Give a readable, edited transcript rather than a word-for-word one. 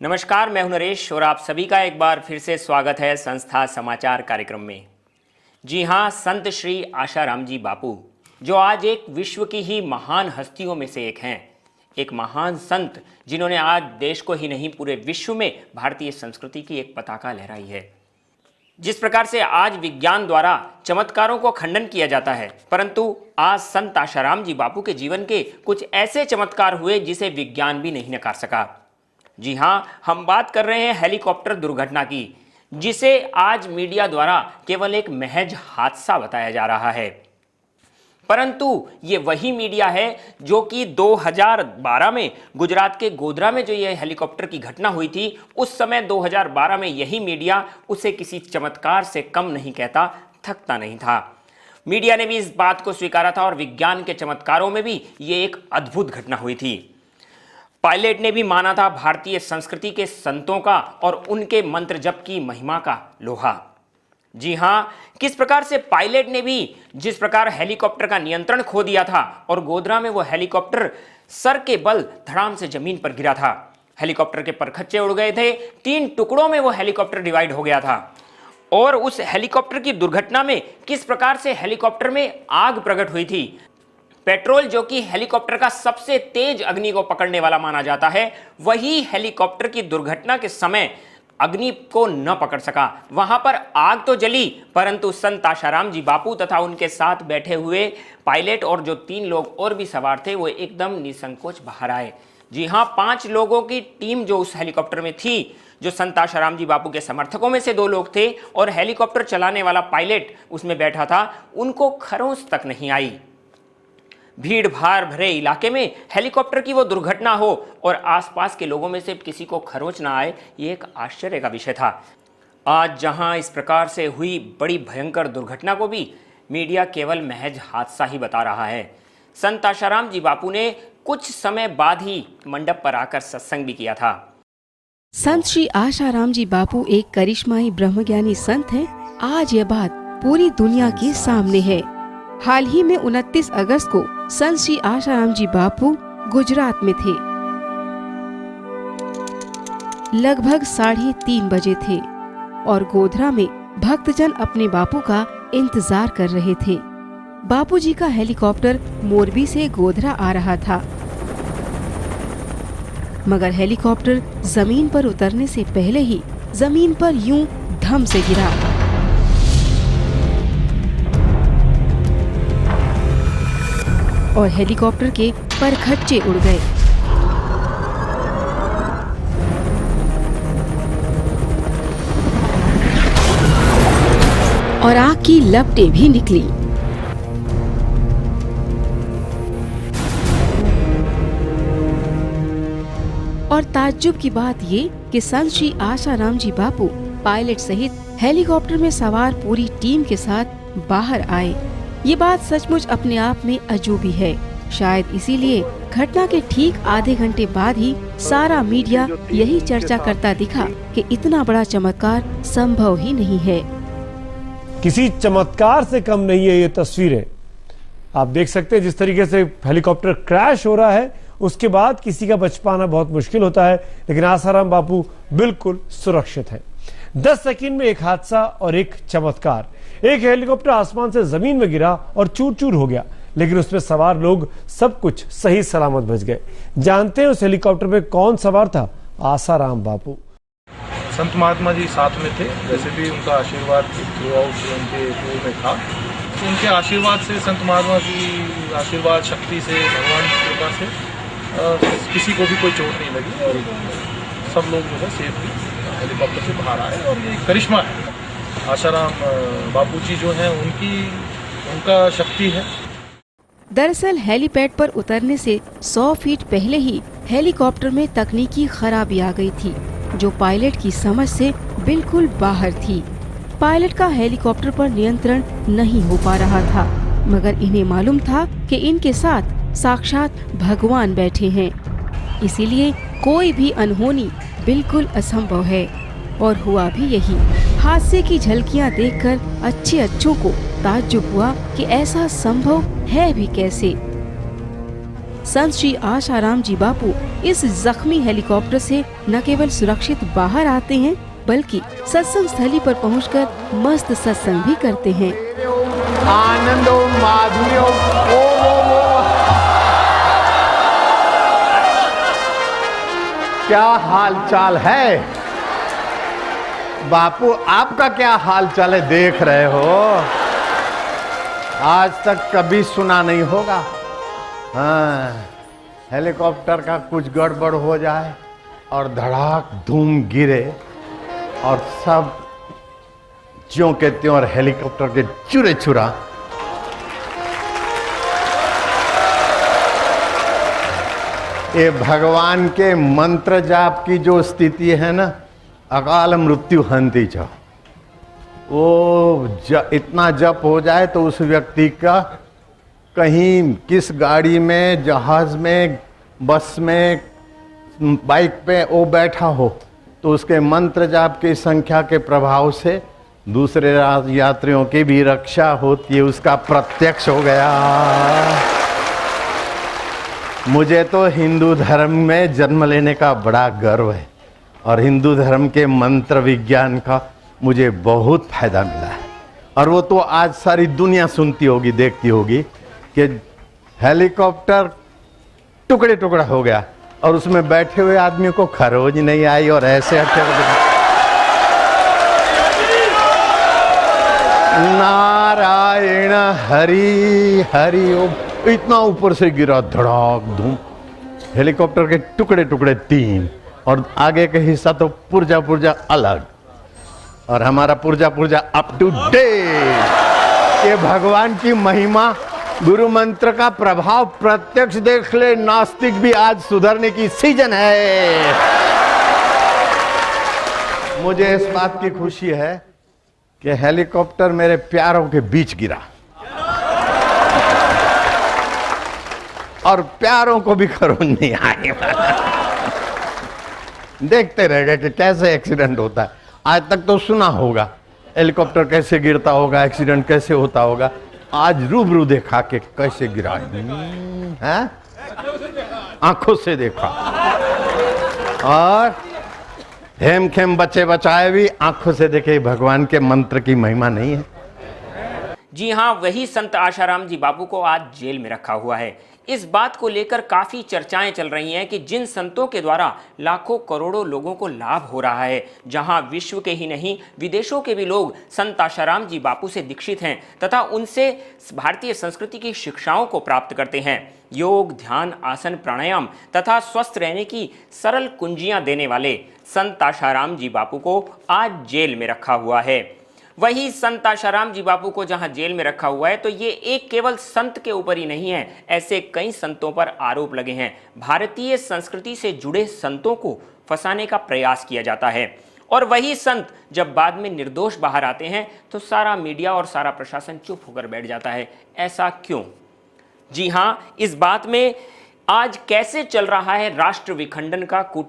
नमस्कार, मैं हूं नरेश और आप सभी का एक बार फिर से स्वागत है संस्था समाचार कार्यक्रम में। जी हां, संत श्री आशाराम जी बापू, जो आज एक विश्व की ही महान हस्तियों में से एक हैं, एक महान संत जिन्होंने आज देश को ही नहीं पूरे विश्व में भारतीय संस्कृति की एक पताका लहराई है। जिस प्रकार से आज विज्ञान द्वारा चमत्कारों को खंडन किया जाता है, परंतु आज संत आशाराम जी बापू के जीवन के कुछ ऐसे चमत्कार हुए जिसे विज्ञान भी नहीं नकार सका। जी हां, हम बात कर रहे हैं हेलीकॉप्टर दुर्घटना की, जिसे आज मीडिया द्वारा केवल एक महज हादसा बताया जा रहा है। परंतु ये वही मीडिया है जो कि 2012 में गुजरात के गोधरा में जो ये हेलीकॉप्टर की घटना हुई थी, उस समय 2012 में यही मीडिया उसे किसी चमत्कार से कम नहीं कहता, थकता नहीं था। मीडिया ने भी इस बात को स्वीकारा था और विज्ञान के चमत्कारों में भी ये एक अद्भुत घटना हुई थी। पायलट ने भी माना था भारतीय संस्कृति के संतों का और उनके मंत्र जप की महिमा का लोहा। जी हां, किस प्रकार से पायलट ने भी जिस प्रकार हेलीकॉप्टर का नियंत्रण खो दिया था और गोधरा में वो हेलीकॉप्टर सर के बल धड़ाम से जमीन पर गिरा था। हेलीकॉप्टर के परखच्चे उड़ गए थे, 3 टुकड़ों में वो हेलीकॉप्टर डिवाइड हो गया था। और उस हेलीकॉप्टर की दुर्घटना में किस प्रकार से हेलीकॉप्टर में आग प्रकट हुई थी। पेट्रोल, जो कि हेलीकॉप्टर का सबसे तेज अग्नि को पकड़ने वाला माना जाता है, वही हेलीकॉप्टर की दुर्घटना के समय अग्नि को न पकड़ सका। वहां पर आग तो जली, परंतु संत आशाराम जी बापू तथा उनके साथ बैठे हुए पायलट और जो 3 लोग और भी सवार थे, वो एकदम निसंकोच बाहर आए। जी हां, 5 लोगों की टीम जो उस हेलीकॉप्टर में थी, जो संत आशाराम जी बापू के समर्थकों में से 2 लोग थे और हेलीकॉप्टर चलाने वाला पायलट उसमें बैठा था, उनको खरोंच तक नहीं आई। भीड़ भाड़ भरे इलाके में हेलीकॉप्टर की वो दुर्घटना हो और आसपास के लोगों में से किसी को खरोंच ना आए, ये एक आश्चर्य का विषय था। आज जहां इस प्रकार से हुई बड़ी भयंकर दुर्घटना को भी मीडिया केवल महज हादसा ही बता रहा है। संत आशाराम जी बापू ने कुछ समय बाद ही मंडप पर आकर सत्संग भी किया था। संत श्री आशाराम जी बापू एक करिश्माई ब्रह्मज्ञानी संत हैं। आज यह बात पूरी दुनिया के सामने है। हाल ही में 29 अगस्त को संत श्री आशाराम जी बापू गुजरात में थे। लगभग 3:30 बजे थे और गोधरा में भक्तजन अपने बापू का इंतजार कर रहे थे। बापूजी का हेलीकॉप्टर मोरबी से गोधरा आ रहा था, मगर हेलीकॉप्टर जमीन पर उतरने से पहले ही जमीन पर यूं धम से गिरा। और हेलीकॉप्टर के परखच्चे उड़ गए। और आग की लपटें भी निकली। और ताज्जुब की बात ये कि संत श्री आशाराम जी बापू पायलट सहित हेलीकॉप्टर में सवार पूरी टीम के साथ बाहर आए। ये बात सचमुच अपने आप में अजूबी है। शायद इसीलिए घटना के ठीक आधे घंटे बाद ही सारा मीडिया यही चर्चा करता दिखा कि इतना बड़ा चमत्कार संभव ही नहीं है। किसी चमत्कार से कम नहीं है ये तस्वीरें। आप देख सकते हैं जिस तरीके से हेलीकॉप्टर क्रैश हो रहा है, उसके बाद किसी का बच पाना बहुत मुश्किल होता है, लेकिन आशाराम बापू बिल्कुल सुरक्षित है। 10 सेकंड में एक हादसा और एक चमत्कार। एक हेलीकॉप्टर आसमान से जमीन में गिरा और चूर चूर हो गया, लेकिन उसमें सवार लोग सब कुछ सही सलामत बच गए। जानते हैं उस हेलीकॉप्टर में कौन सवार था? आशाराम बापू। संत महात्मा जी साथ में थे, वैसे भी उनका आशीर्वाद थ्रू आउट उनके टूर में था। उनके आशीर्वाद से, संत महात्मा की आशीर्वाद शक्ति से, भगवान की कृपा से किसी को भी कोई चोट नहीं लगी और सब लोग जो है सेफली हेलीकॉप्टर से बाहर आए। और ये करिश्मा है, आशाराम बापू जी जो हैं उनका शक्ति है। दरअसल हेलीपैड पर उतरने से 100 फीट पहले ही हेलीकॉप्टर में तकनीकी खराबी आ गई थी, जो पायलट की समझ से बिल्कुल बाहर थी। पायलट का हेलीकॉप्टर पर नियंत्रण नहीं हो पा रहा था, मगर इन्हें मालूम था कि इनके साथ साक्षात भगवान बैठे हैं। इसीलिए कोई भी अनहोनी बिल्कुल असंभव है। और हुआ भी यही। हादसे की झलकियां देखकर अच्छों को ताज्जुब हुआ कि ऐसा संभव है भी कैसे। संत श्री आशाराम जी बापू इस जख्मी हेलीकॉप्टर से न केवल सुरक्षित बाहर आते हैं बल्कि सत्संग स्थली पर पहुंचकर मस्त सत्संग भी करते हैं। आनंदो माधुर्यो क्या हाल चाल है बापू, आपका क्या हाल चाल है? देख रहे हो आज तक कभी सुना नहीं होगा। हाँ, हेलीकॉप्टर का कुछ गड़बड़ हो जाए और धड़ाक धूम गिरे और सब ज्यों के त्यों और हेलीकॉप्टर के चूरे चूरा। ये भगवान के मंत्र जाप की जो स्थिति है ना, अकाल मृत्यु हंती च, वो इतना जप हो जाए तो उस व्यक्ति का कहीं किस गाड़ी में, जहाज में, बस में, बाइक पे वो बैठा हो तो उसके मंत्र जाप की संख्या के प्रभाव से दूसरे यात्रियों की भी रक्षा होती है। उसका प्रत्यक्ष हो गया। मुझे तो हिंदू धर्म में जन्म लेने का बड़ा गर्व है और हिंदू धर्म के मंत्र विज्ञान का मुझे बहुत फायदा मिला है। और वो तो आज सारी दुनिया सुनती होगी, देखती होगी कि हेलीकॉप्टर टुकड़े टुकड़ा हो गया और उसमें बैठे हुए आदमी को खरोज नहीं आई और ऐसे नारायण हरि हरि ओम, इतना ऊपर से गिरा धड़ाक धूम, हेलीकॉप्टर के टुकड़े टुकड़े 3 और आगे का हिस्सा तो पुर्जा पुर्जा अलग और हमारा पुर्जा पुर्जा अप टू डेट। ये भगवान की महिमा, गुरु मंत्र का प्रभाव प्रत्यक्ष देख ले। नास्तिक भी आज सुधरने की सीजन है। मुझे इस बात की खुशी है कि हेलीकॉप्टर मेरे प्यारों के बीच गिरा और प्यारों को भी खरोंच नहीं आई। देखते रह गए कि कैसे एक्सीडेंट होता है। आज तक तो सुना होगा हेलीकॉप्टर कैसे गिरता होगा, एक्सीडेंट कैसे होता होगा। आज रूबरू देखा कि कैसे गिरा है, आंखों से देखा। और हेम खेम बचे बचाए भी आंखों से देखे। भगवान के मंत्र की महिमा नहीं है? जी हाँ, वही संत आशाराम जी बापू को आज जेल में रखा हुआ है। इस बात को लेकर काफ़ी चर्चाएं चल रही हैं कि जिन संतों के द्वारा लाखों करोड़ों लोगों को लाभ हो रहा है, जहां विश्व के ही नहीं विदेशों के भी लोग संत आशाराम जी बापू से दीक्षित हैं तथा उनसे भारतीय संस्कृति की शिक्षाओं को प्राप्त करते हैं। योग, ध्यान, आसन, प्राणायाम तथा स्वस्थ रहने की सरल कुंजियां देने वाले संत आशाराम जी बापू को आज जेल में रखा हुआ है। वही संत आशाराम जी बापू को जहां जेल में रखा हुआ है तो ये एक केवल संत के ऊपर ही नहीं है, ऐसे कई संतों पर आरोप लगे हैं। भारतीय संस्कृति से जुड़े संतों को फंसाने का प्रयास किया जाता है और वही संत जब बाद में निर्दोष बाहर आते हैं तो सारा मीडिया और सारा प्रशासन चुप होकर बैठ जाता है। ऐसा क्यों? जी हाँ, इस बात में आज कैसे चल रहा है राष्ट्र विखंडन का कूटनीति